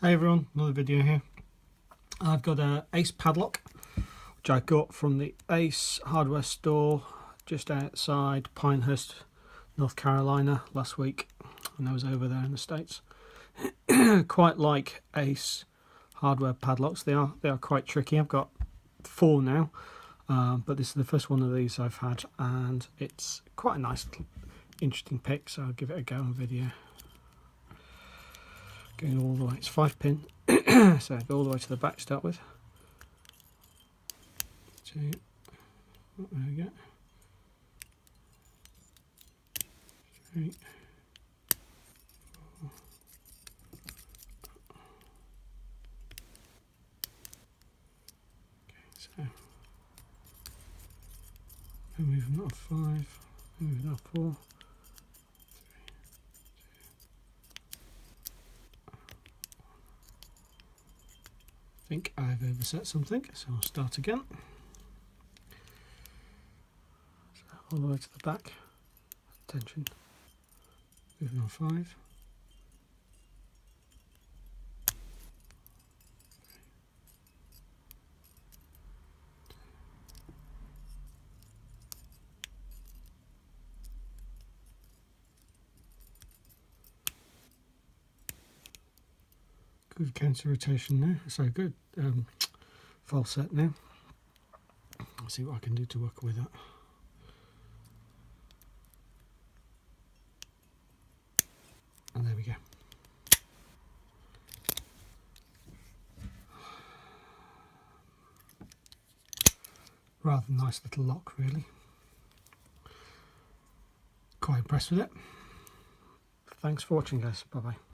Hey everyone, another video here. I've got a Ace padlock which I got from the Ace hardware store just outside Pinehurst, North Carolina last week when I was over there in the States. Quite like Ace hardware padlocks. They are quite tricky. I've got 4 now, but this is the first one of these I've had, and it's quite a nice little interesting pick, so I'll give it a go on video. Going all the way, it's 5-pin, so I go all the way to the back to start with. 2, there we go. 3, 4. Okay, so moving that off 5, moving that off 4. I think I've overset something, so I'll start again. So all the way to the back, attention, moving on 5. Good counter rotation now, so good false set now. I'll see what I can do to work with that. And there we go. Rather nice little lock, really. Quite impressed with it. Thanks for watching, guys. Bye bye.